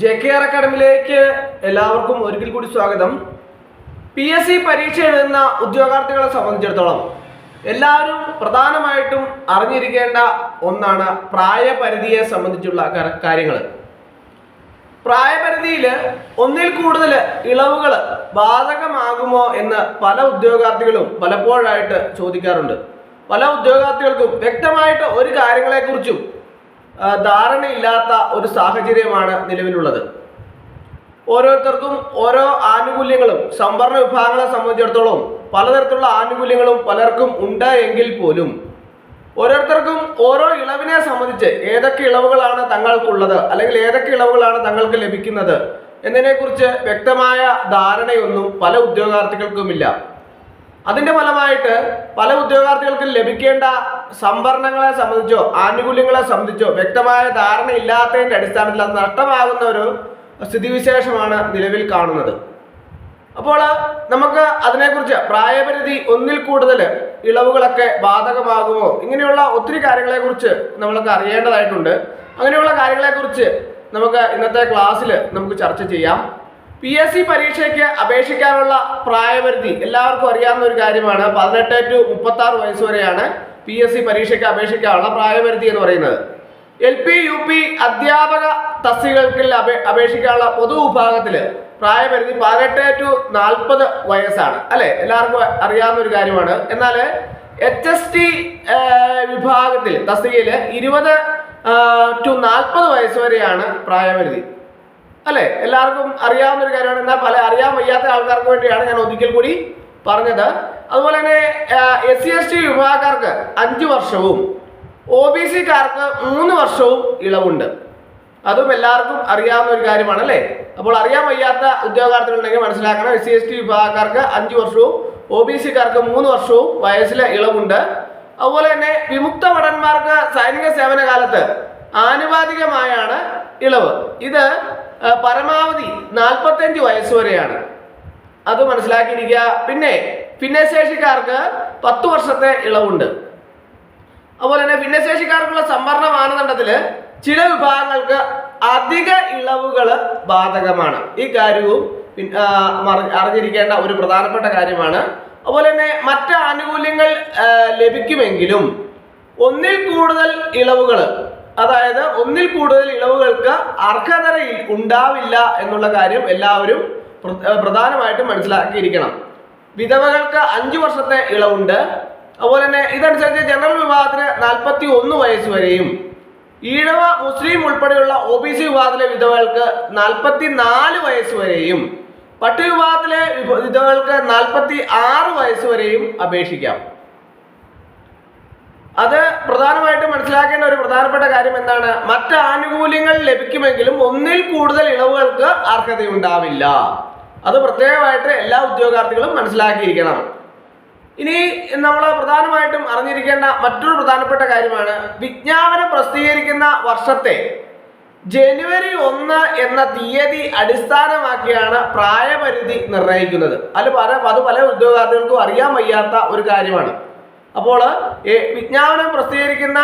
JKR അക്കാഡമിയിലേക്ക് എല്ലാവർക്കും ഒരിക്കൽ കൂടി സ്വാഗതം. PSC പരീക്ഷ എഴുതുന്ന ഉദ്യോഗാർത്ഥികളെ സംബന്ധിച്ചിടത്തോളം എല്ലാവരും പ്രധാനമായിട്ടും അറിഞ്ഞിരിക്കേണ്ട ഒന്നാണ് പ്രായപരിധിയെ സംബന്ധിച്ചുള്ള കാര്യങ്ങൾ. പ്രായപരിധിയിൽ ഒന്നിൽ കൂടുതൽ ഇളവുകൾ ബാധകമാകുമോ എന്ന് പല ഉദ്യോഗാർത്ഥികളും പലപ്പോഴായിട്ട് ചോദിക്കാറുണ്ട്. പല ഉദ്യോഗാർത്ഥികൾക്കും വ്യക്തമായിട്ട് ഒരു കാര്യങ്ങളെക്കുറിച്ചും ധാരണയില്ലാത്ത ഒരു സാഹചര്യമാണ് നിലവിലുള്ളത്. ഓരോരുത്തർക്കും ഓരോ ആനുകൂല്യങ്ങളും സംവരണ വിഭാഗങ്ങളെ സംബന്ധിച്ചിടത്തോളം പലതരത്തിലുള്ള ആനുകൂല്യങ്ങളും പലർക്കും ഉണ്ട് എങ്കിൽ പോലും ഓരോരുത്തർക്കും ഓരോ ഇളവിനെ സംബന്ധിച്ച് ഏതൊക്കെ ഇളവുകളാണ് തങ്ങൾക്കുള്ളത് അല്ലെങ്കിൽ ഏതൊക്കെ ഇളവുകളാണ് തങ്ങൾക്ക് ലഭിക്കുന്നത് എന്നതിനെക്കുറിച്ച് വ്യക്തമായ ധാരണയൊന്നും പല ഉദ്യോഗാർത്ഥികൾക്കുമില്ല. അതിന്റെ ഫലമായിട്ട് പല ഉദ്യോഗാർത്ഥികൾക്കും ലഭിക്കേണ്ട സംവരണങ്ങളെ സംബന്ധിച്ചോ ആനുകൂല്യങ്ങളെ സംബന്ധിച്ചോ വ്യക്തമായ ധാരണ ഇല്ലാത്തതിന്റെ അടിസ്ഥാനത്തിൽ അത് നഷ്ടമാകുന്ന ഒരു സ്ഥിതിവിശേഷമാണ് നിലവിൽ കാണുന്നത്. അപ്പോൾ നമുക്ക് അതിനെക്കുറിച്ച് പ്രായപരിധി ഒന്നിൽ കൂടുതൽ ഇളവുകളൊക്കെ ബാധകമാകുമോ ഇങ്ങനെയുള്ള ഒത്തിരി കാര്യങ്ങളെക്കുറിച്ച് നമ്മൾക്ക് അറിയേണ്ടതായിട്ടുണ്ട്. അങ്ങനെയുള്ള കാര്യങ്ങളെക്കുറിച്ച് നമുക്ക് ഇന്നത്തെ ക്ലാസ്സിൽ നമുക്ക് ചർച്ച ചെയ്യാം. PSC പരീക്ഷയ്ക്ക് അപേക്ഷിക്കാനുള്ള പ്രായപരിധി എല്ലാവർക്കും അറിയാവുന്ന ഒരു കാര്യമാണ്. 18 to 36 വയസ്സ് വരെയാണ് PSC പരീക്ഷയ്ക്ക് അപേക്ഷിക്കാനുള്ള പ്രായപരിധി എന്ന് പറയുന്നത്. LP UP അധ്യാപക തസ്തികൾക്ക് അപേക്ഷിക്കാനുള്ള പൊതുവിഭാഗത്തിൽ പ്രായപരിധി 18 to 40 വയസ്സാണ് അല്ലെ, എല്ലാവർക്കും അറിയാവുന്ന ഒരു കാര്യമാണ്. എന്നാൽ HST വിഭാഗത്തിൽ തസ്തികയിൽ 20 to 40 വയസ്സ് വരെയാണ് പ്രായപരിധി അല്ലെ, എല്ലാവർക്കും അറിയാവുന്ന ഒരു കാര്യമാണ്. എന്നാൽ പല അറിയാൻ വയ്യാത്ത ആൾക്കാർക്ക് വേണ്ടിയാണ് ഞാൻ ഒരിക്കൽ കൂടി പറഞ്ഞത്. അതുപോലെ തന്നെ SC/ST വിഭാഗക്കാർക്ക് 5 വർഷവും OBC-കാർക്ക് 3 വർഷവും ഇളവുണ്ട്. അതും എല്ലാവർക്കും അറിയാവുന്ന ഒരു കാര്യമാണ് അല്ലേ. അപ്പോൾ അറിയാൻ വയ്യാത്ത ഉദ്യോഗാർത്ഥികളുണ്ടെങ്കിൽ മനസ്സിലാക്കണം, SC/ST വിഭാഗക്കാർക്ക് 5 വർഷവും OBC-കാർക്ക് 3 വർഷവും വയസ്സിലെ ഇളവുണ്ട്. അതുപോലെ തന്നെ വിമുക്ത ഭടന്മാർക്ക് സൈനിക സേവന കാലത്ത് ആനുപാതികമായാണ് ഇളവ്. ഇത് പരമാവധി 45 വയസ്സ് വരെയാണ്, അത് മനസ്സിലാക്കിയിരിക്കുക. പിന്നെ ഭിന്നശേഷിക്കാർക്ക് 10 വർഷത്തെ ഇളവുണ്ട്. അതുപോലെ തന്നെ ഭിന്നശേഷിക്കാർക്കുള്ള സംവരണ മാനദണ്ഡത്തിൽ ചില വിഭാഗങ്ങൾക്ക് അധിക ഇളവുകൾ ബാധകമാണ്. ഈ കാര്യവും അറിഞ്ഞിരിക്കേണ്ട ഒരു പ്രധാനപ്പെട്ട കാര്യമാണ്. അതുപോലെ തന്നെ മറ്റ് ആനുകൂല്യങ്ങൾ ലഭിക്കുമെങ്കിലും ഒന്നിൽ കൂടുതൽ ഇളവുകൾ, അതായത് ഒന്നിൽ കൂടുതൽ ഇളവുകൾക്ക് അർഹത ഉണ്ടാവില്ല എന്നുള്ള കാര്യം എല്ലാവരും പ്രധാനമായിട്ടും മനസ്സിലാക്കിയിരിക്കണം. വിധവകൾക്ക് 5 വർഷത്തെ ഇളവുണ്ട്. അതുപോലെ തന്നെ ഇതനുസരിച്ച് ജനറൽ വിഭാഗത്തിന് 41 വയസ്സ് വരെയും ഈഴവ മുസ്ലിം ഉൾപ്പെടെയുള്ള OBC വിഭാഗത്തിലെ വിധവകൾക്ക് 44 വയസ്സ് വരെയും പട്ടിക വിഭാഗത്തിലെ വിധവകൾക്ക് 46 വയസ്സ് വരെയും അപേക്ഷിക്കാം. അത് പ്രധാനമായിട്ടും മനസ്സിലാക്കേണ്ട ഒരു പ്രധാനപ്പെട്ട കാര്യം എന്താണ്, മറ്റ് ആനുകൂല്യങ്ങൾ ലഭിക്കുമെങ്കിലും ഒന്നിൽ കൂടുതൽ ഇളവുകൾക്ക് അർഹതയുണ്ടാവില്ല. അത് പ്രത്യേകമായിട്ട് എല്ലാ ഉദ്യോഗാർത്ഥികളും മനസ്സിലാക്കിയിരിക്കണം. ഇനി നമ്മൾ പ്രധാനമായിട്ടും അറിഞ്ഞിരിക്കേണ്ട മറ്റൊരു പ്രധാനപ്പെട്ട കാര്യമാണ്, വിജ്ഞാപനം പ്രസിദ്ധീകരിക്കുന്ന വർഷത്തെ ജനുവരി 1 എന്ന തീയതി അടിസ്ഥാനമാക്കിയാണ് പ്രായപരിധി നിർണ്ണയിക്കുന്നത്. അത് പല ഉദ്യോഗാർത്ഥികൾക്കും അറിയാൻ വയ്യാത്ത ഒരു കാര്യമാണ്. അപ്പോൾ വിജ്ഞാപനം പ്രസിദ്ധീകരിക്കുന്ന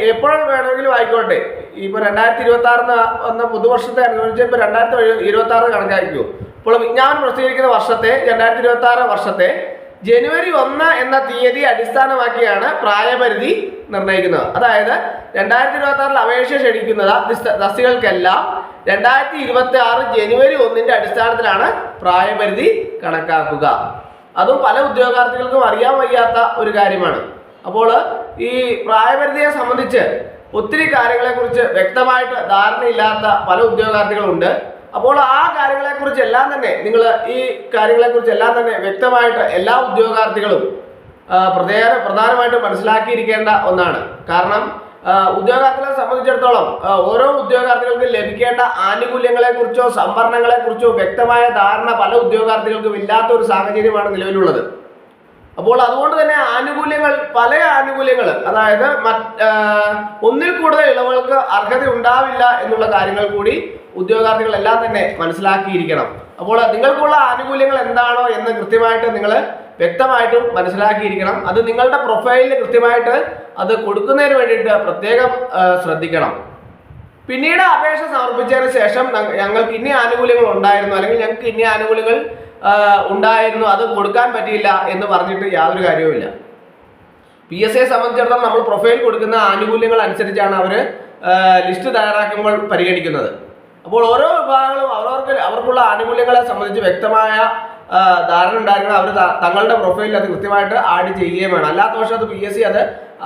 എപ്പോഴും വേണമെങ്കിലും ആയിക്കോട്ടെ, ഇപ്പോൾ 2026 എന്ന പുതുവർഷത്തെ അനുസരിച്ച് ഇപ്പോൾ 2026 കണക്കാക്കിക്കോ. ഇപ്പോൾ വിജ്ഞാപനം പ്രസിദ്ധീകരിക്കുന്ന വർഷത്തെ 2026 വർഷത്തെ ജനുവരി 1 എന്ന തീയതി അടിസ്ഥാനമാക്കിയാണ് പ്രായപരിധി നിർണ്ണയിക്കുന്നത്. അതായത് 2026 അപേക്ഷ ക്ഷണിക്കുന്ന തസ്തികൾക്കെല്ലാം 2026 ജനുവരി 1 അടിസ്ഥാനത്തിലാണ് പ്രായപരിധി കണക്കാക്കുക. അതും പല ഉദ്യോഗാർത്ഥികൾക്കും അറിയാൻ വയ്യാത്ത ഒരു കാര്യമാണ്. അപ്പോൾ ഈ പ്രായപരിധിയെ സംബന്ധിച്ച് ഒത്തിരി കാര്യങ്ങളെക്കുറിച്ച് വ്യക്തമായിട്ട് ധാരണയില്ലാത്ത പല ഉദ്യോഗാർത്ഥികളുണ്ട്. അപ്പോൾ ആ കാര്യങ്ങളെക്കുറിച്ച് എല്ലാം തന്നെ വ്യക്തമായിട്ട് എല്ലാ ഉദ്യോഗാർത്ഥികളും പ്രധാനമായിട്ടും മനസ്സിലാക്കിയിരിക്കേണ്ട ഒന്നാണ്. കാരണം ഉദ്യോഗാർത്ഥികളെ സംബന്ധിച്ചിടത്തോളം ഓരോ ഉദ്യോഗാർത്ഥികൾക്കും ലഭിക്കേണ്ട ആനുകൂല്യങ്ങളെ കുറിച്ചോ സംവരണങ്ങളെ കുറിച്ചോ വ്യക്തമായ ധാരണ പല ഉദ്യോഗാർത്ഥികൾക്കും ഇല്ലാത്ത ഒരു സാഹചര്യമാണ് നിലവിലുള്ളത്. അപ്പോൾ അതുകൊണ്ട് തന്നെ പല ആനുകൂല്യങ്ങൾ, അതായത് ഒന്നിൽ കൂടുതൽ ഇളവുകൾക്ക് അർഹത ഉണ്ടാവില്ല എന്നുള്ള കാര്യങ്ങൾ കൂടി ഉദ്യോഗാർത്ഥികളെല്ലാം തന്നെ മനസ്സിലാക്കിയിരിക്കണം. അപ്പോൾ നിങ്ങൾക്കുള്ള ആനുകൂല്യങ്ങൾ എന്താണോ എന്ന് കൃത്യമായിട്ട് നിങ്ങൾ വ്യക്തമായിട്ടും മനസ്സിലാക്കിയിരിക്കണം. അത് നിങ്ങളുടെ പ്രൊഫൈലിൽ കൃത്യമായിട്ട് അത് കൊടുക്കുന്നതിന് വേണ്ടിയിട്ട് പ്രത്യേകം ശ്രദ്ധിക്കണം. പിന്നീട് അപേക്ഷ സമർപ്പിച്ചതിന് ശേഷം ഞങ്ങൾക്ക് ഇന്ന ആനുകൂല്യങ്ങൾ ഉണ്ടായിരുന്നു, അല്ലെങ്കിൽ ഞങ്ങൾക്ക് ഇന്ന ആനുകൂല്യങ്ങൾ ഉണ്ടായിരുന്നു, അത് കൊടുക്കാൻ പറ്റിയില്ല എന്ന് പറഞ്ഞിട്ട് യാതൊരു കാര്യവുമില്ല. PSCയെ സംബന്ധിച്ചിടത്തോളം നമ്മൾ പ്രൊഫൈൽ കൊടുക്കുന്ന ആനുകൂല്യങ്ങൾ അനുസരിച്ചാണ് അവർ ലിസ്റ്റ് തയ്യാറാക്കുമ്പോൾ പരിഗണിക്കുന്നത്. അപ്പോൾ ഓരോ വിഭാഗങ്ങളും അവർക്കുള്ള ആനുകൂല്യങ്ങളെ സംബന്ധിച്ച് വ്യക്തമായ ധാരണ ഉണ്ടായിരിക്കണം. അവർ തങ്ങളുടെ പ്രൊഫൈലിൽ അത് കൃത്യമായിട്ട് ആഡ് ചെയ്യുകയും വേണം. അല്ലാത്ത പക്ഷം അത് PSC അത്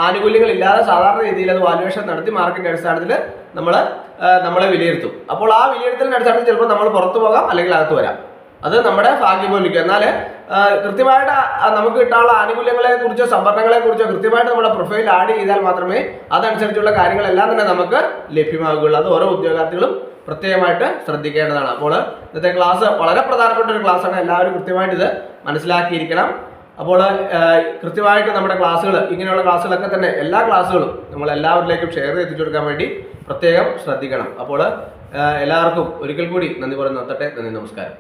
ആനുകൂല്യങ്ങളില്ലാതെ സാധാരണ രീതിയിൽ അത് വാല്യുവേഷൻ നടത്തി മാർക്കിന്റെ അടിസ്ഥാനത്തിൽ നമ്മളെ വിലയിരുത്തും. അപ്പോൾ ആ വിലയിരുത്തലിന്റെ അടിസ്ഥാനത്തിൽ ചിലപ്പോൾ നമ്മൾ പുറത്തു പോകാം, അല്ലെങ്കിൽ അകത്ത് വരാം. അത് നമ്മുടെ ഭാഗ്യം പോലിരിക്കും. എന്നാൽ കൃത്യമായിട്ട് നമുക്ക് കിട്ടാനുള്ള ആനുകൂല്യങ്ങളെ കുറിച്ചോ സംവരണങ്ങളെ കുറിച്ചോ കൃത്യമായിട്ട് നമ്മുടെ പ്രൊഫൈൽ ആഡ് ചെയ്താൽ മാത്രമേ അതനുസരിച്ചുള്ള കാര്യങ്ങളെല്ലാം തന്നെ നമുക്ക് ലഭ്യമാകുകയുള്ളൂ. അത് ഓരോ ഉദ്യോഗാർത്ഥികളും പ്രത്യേകമായിട്ട് ശ്രദ്ധിക്കേണ്ടതാണ്. അപ്പോൾ ഇന്നത്തെ ക്ലാസ് വളരെ പ്രധാനപ്പെട്ട ഒരു ക്ലാസ്സാണ്. എല്ലാവരും കൃത്യമായിട്ട് ഇത് മനസ്സിലാക്കിയിരിക്കണം. അപ്പോൾ കൃത്യമായിട്ട് നമ്മുടെ ക്ലാസ്സുകൾ, ഇങ്ങനെയുള്ള ക്ലാസ്സുകളൊക്കെ തന്നെ എല്ലാ ക്ലാസ്സുകളും നമ്മൾ എല്ലാവരിലേക്കും ഷെയർ എത്തിച്ചു കൊടുക്കാൻ വേണ്ടി പ്രത്യേകം ശ്രദ്ധിക്കണം. അപ്പോൾ എല്ലാവർക്കും ഒരിക്കൽ കൂടി നന്ദി പറഞ്ഞു നിർത്തട്ടെ. നന്ദി, നമസ്കാരം.